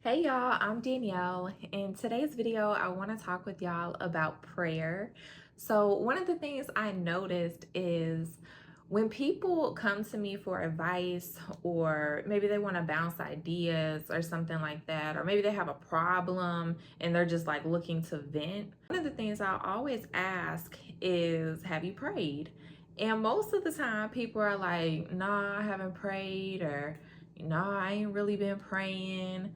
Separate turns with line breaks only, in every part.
Hey y'all, I'm Danielle. In today's video, I want to talk with y'all about prayer. So, one of the things I noticed is when people come to me for advice, or maybe they want to bounce ideas or something like that, or maybe they have a problem and they're just like looking to vent. One of the things I always ask is, have you prayed? And most of the time, people are like, nah, I haven't prayed, or nah, I ain't really been praying.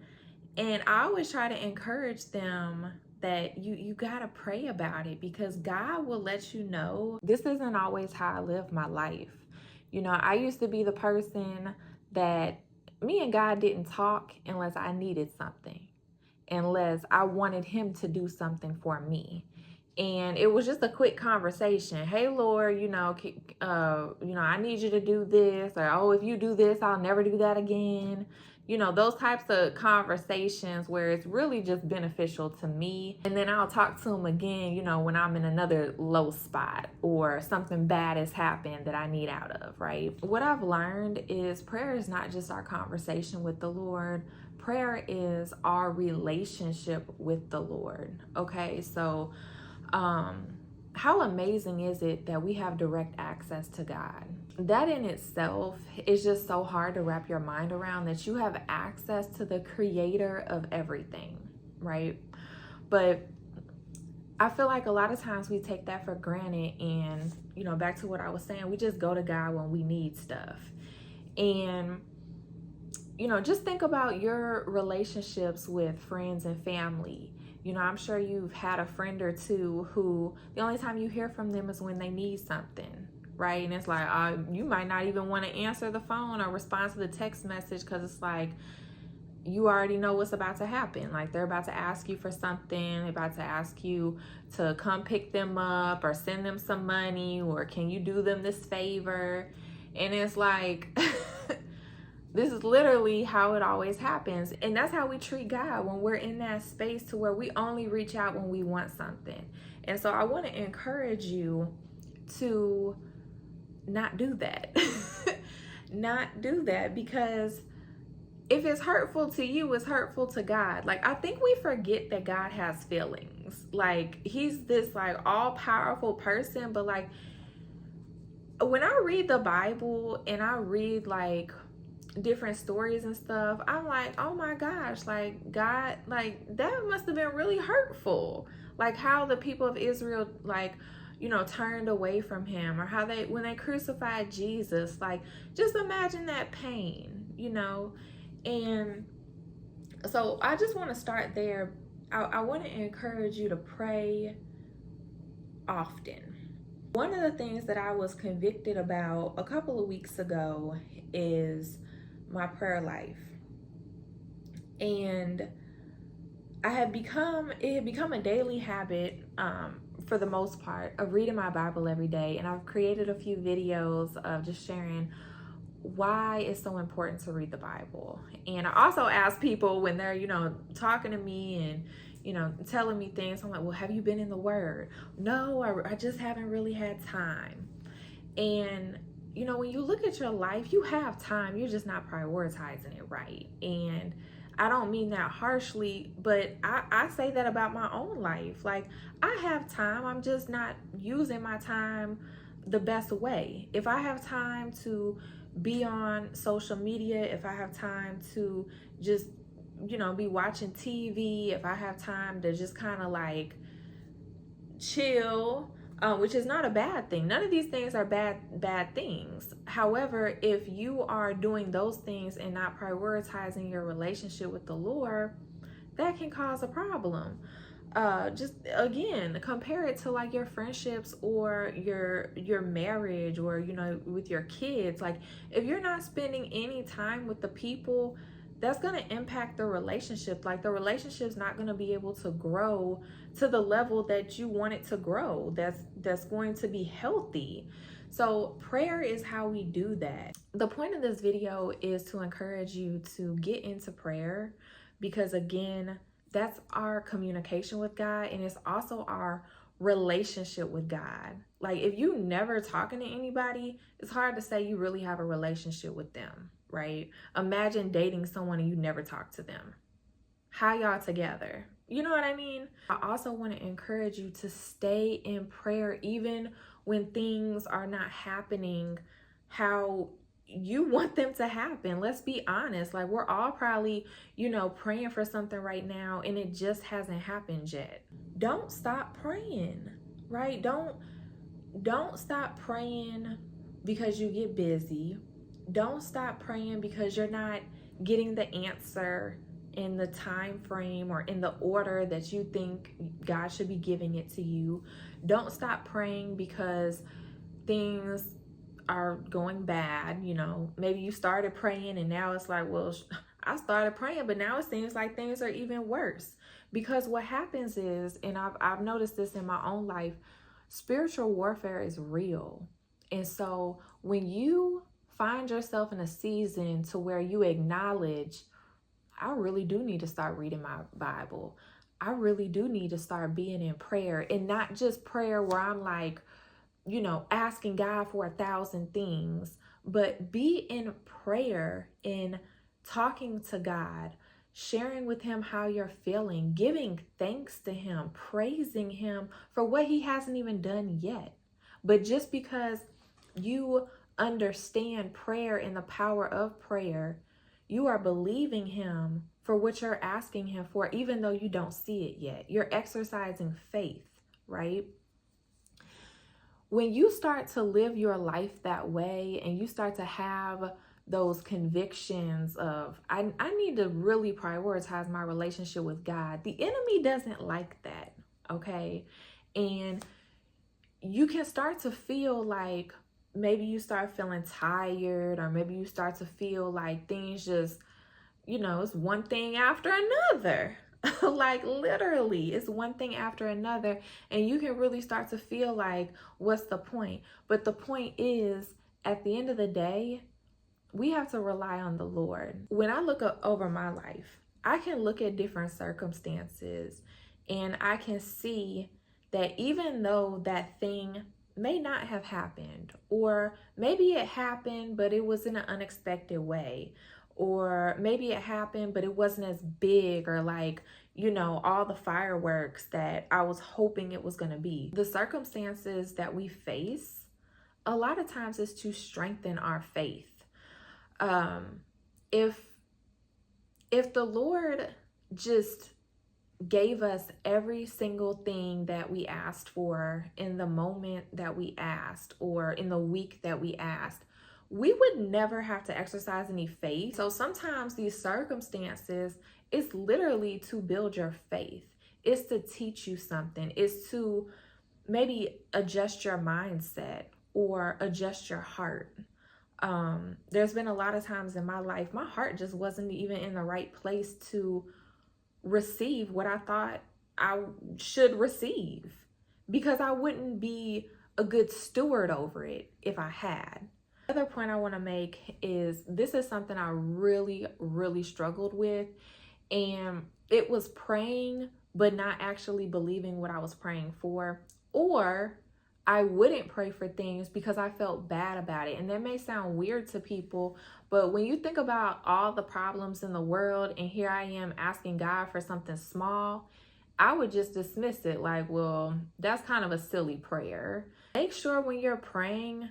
And I always try to encourage them that you got to pray about it, because God will let you know. This isn't always how I live my life. I used to be the person that me and God didn't talk unless I needed something, unless I wanted him to do something for me. And it was just a quick conversation. Hey, Lord, I need you to do this, or oh, if you do this, I'll never do that again. Those types of conversations where it's really just beneficial to me. And then I'll talk to him again, when I'm in another low spot or something bad has happened that I need out of, right? What I've learned is prayer is not just our conversation with the Lord. Prayer is our relationship with the Lord. Okay, so how amazing is it that we have direct access to God? That in itself is just so hard to wrap your mind around, that you have access to the creator of everything, right? But I feel like a lot of times we take that for granted, and back to what I was saying, we just go to God when we need stuff. And just think about your relationships with friends and family. I'm sure you've had a friend or two who the only time you hear from them is when they need something, right? And it's like, you might not even want to answer the phone or respond to the text message, because it's like you already know what's about to happen. Like, they're about to ask you for something, they're about to ask you to come pick them up or send them some money, or can you do them this favor? And it's like, this is literally how it always happens. And that's how we treat God when we're in that space, to where we only reach out when we want something. And so I want to encourage you to not do that. Not do that, because if it's hurtful to you, it's hurtful to God. Like, I think we forget that God has feelings. Like, he's this like all powerful person, but like when I read the Bible and I read like different stories and stuff, I'm like, oh my gosh, like God, like that must have been really hurtful. Like how the people of Israel, like, turned away from him, or how when they crucified Jesus, like just imagine that pain. And so I just want to start there. I want to encourage you to pray often. One of the things that I was convicted about a couple of weeks ago is my prayer life. And it had become a daily habit, for the most part, of reading my Bible every day. And I've created a few videos of just sharing why it's so important to read the Bible. And I also ask people when they're, talking to me and, telling me things, I'm like, well, have you been in the Word? No, I just haven't really had time. And when you look at your life, you have time, you're just not prioritizing it right. And I don't mean that harshly, but I say that about my own life. Like, I have time, I'm just not using my time the best way. If I have time to be on social media, if I have time to just, be watching TV, if I have time to just kind of like chill, which is not a bad thing. None of these things are bad things. However, if you are doing those things and not prioritizing your relationship with the Lord, that can cause a problem. Just again, compare it to like your friendships or your marriage, or with your kids. Like, if you're not spending any time with the people, that's going to impact the relationship. Like, the relationship's not going to be able to grow to the level that you want it to grow, that's going to be healthy. So prayer is how we do that. The point of this video is to encourage you to get into prayer, because again, that's our communication with God, and it's also our relationship with God. Like, if you never talking to anybody, it's hard to say you really have a relationship with them, right? Imagine dating someone and you never talk to them. how y'all together? You know what I mean? I also want to encourage you to stay in prayer even when things are not happening how you want them to happen. Let's be honest. Like, we're all probably, praying for something right now and it just hasn't happened yet. Don't stop praying, right? Don't stop praying because you get busy. Don't stop praying because you're not getting the answer in the time frame or in the order that you think God should be giving it to you. Don't stop praying because things are going bad. Maybe you started praying and now it's like, well, I started praying, but now it seems like things are even worse. Because what happens is, and I've noticed this in my own life, spiritual warfare is real. And so when you find yourself in a season to where you acknowledge, I really do need to start reading my Bible. I really do need to start being in prayer, and not just prayer where I'm like, asking God for 1,000 things, but be in prayer, in talking to God, sharing with him how you're feeling, giving thanks to him, praising him for what he hasn't even done yet. But just because you understand prayer and the power of prayer, you are believing him for what you're asking him for, even though you don't see it yet. You're exercising faith, right? When you start to live your life that way and you start to have those convictions of, I need to really prioritize my relationship with God, the enemy doesn't like that, okay? And you can start to feel like, maybe you start feeling tired, or maybe you start to feel like things just, it's one thing after another. Like, literally, it's one thing after another. And you can really start to feel like, what's the point? But the point is, at the end of the day, we have to rely on the Lord. When I look over my life, I can look at different circumstances and I can see that even though that thing may not have happened, or maybe it happened, but it was in an unexpected way, or maybe it happened, but it wasn't as big, or like, all the fireworks that I was hoping it was going to be. The circumstances that we face, a lot of times, is to strengthen our faith. If the Lord just gave us every single thing that we asked for in the moment that we asked, or in the week that we asked, we would never have to exercise any faith. So sometimes these circumstances, it's literally to build your faith. It's to teach you something. It's to maybe adjust your mindset or adjust your heart. There's been a lot of times in my life, my heart just wasn't even in the right place to receive what I thought I should receive, because I wouldn't be a good steward over it if I had. The other point I want to make is, this is something I really, really struggled with, and it was praying but not actually believing what I was praying for, or I wouldn't pray for things because I felt bad about it. And that may sound weird to people, but when you think about all the problems in the world, and here I am asking God for something small, I would just dismiss it like, well, that's kind of a silly prayer. Make sure when you're praying,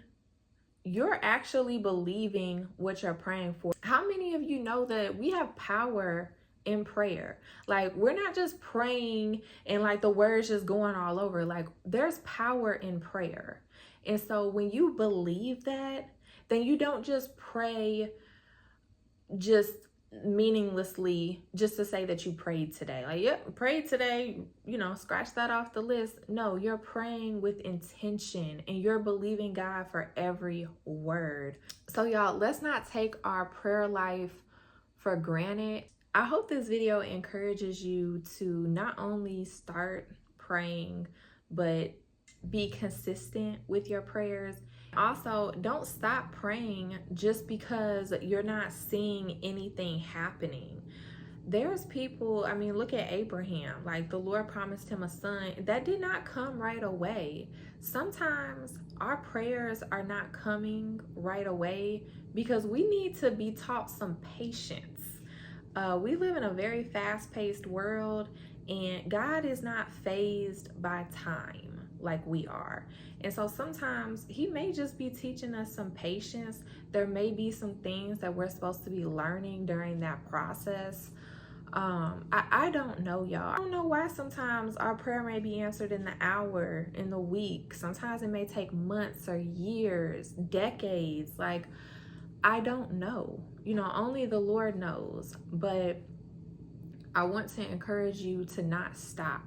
you're actually believing what you're praying for. How many of you know that we have power in prayer? Like, we're not just praying and like the words just going all over. Like, there's power in prayer. And so when you believe that, then you don't just pray just meaninglessly, just to say that you prayed today. Like, yep, prayed today, scratch that off the list. No, you're praying with intention and you're believing God for every word. So y'all, let's not take our prayer life for granted. I hope this video encourages you to not only start praying, but be consistent with your prayers. Also, don't stop praying just because you're not seeing anything happening. There's people, look at Abraham. Like, the Lord promised him a son. That did not come right away. Sometimes our prayers are not coming right away because we need to be taught some patience. We live in a very fast-paced world, and God is not fazed by time like we are. And so sometimes he may just be teaching us some patience. There may be some things that we're supposed to be learning during that process. I don't know, y'all. I don't know why sometimes our prayer may be answered in the hour, in the week. Sometimes it may take months or years, decades. Like, I don't know. You know, only the Lord knows. But I want to encourage you to not stop,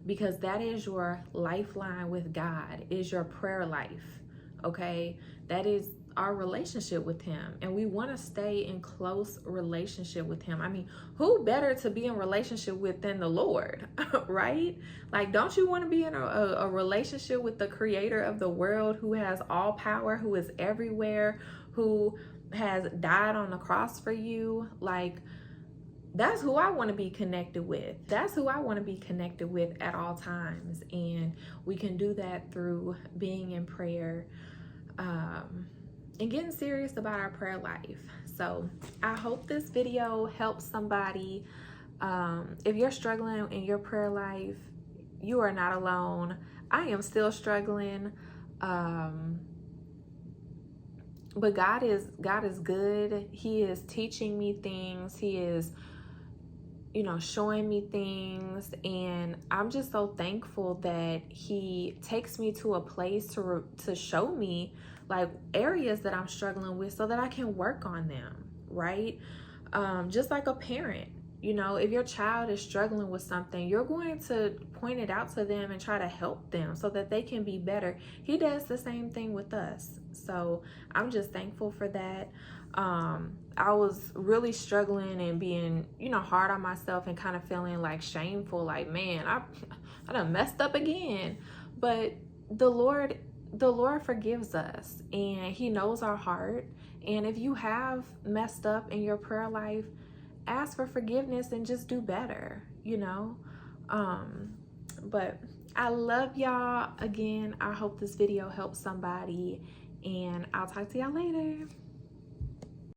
because that is your lifeline with God, is your prayer life. Okay? That is our relationship with him, and we want to stay in close relationship with him. I mean, who better to be in relationship with than the Lord? Right? Like, don't you want to be in a relationship with the creator of the world, who has all power, who is everywhere, who has died on the cross for you? Like, that's who I want to be connected with. That's who I want to be connected with at all times. And we can do that through being in prayer, and getting serious about our prayer life. So I hope this video helps somebody. If you're struggling in your prayer life, you are not alone. I am still struggling. But God is good. He is teaching me things. He is, you know, showing me things, and I'm just so thankful that he takes me to a place to show me like areas that I'm struggling with, so that I can work on them, right? Just like a parent, you know, if your child is struggling with something, you're going to point it out to them and try to help them so that they can be better. He does the same thing with us. So I'm just thankful for that. I was really struggling and being, you know, hard on myself and kind of feeling like shameful, like, man, I done messed up again. But the Lord forgives us, and he knows our heart. And if you have messed up in your prayer life, ask for forgiveness and just do better, you know. But I love y'all. Again, I hope this video helps somebody, and I'll talk to y'all later.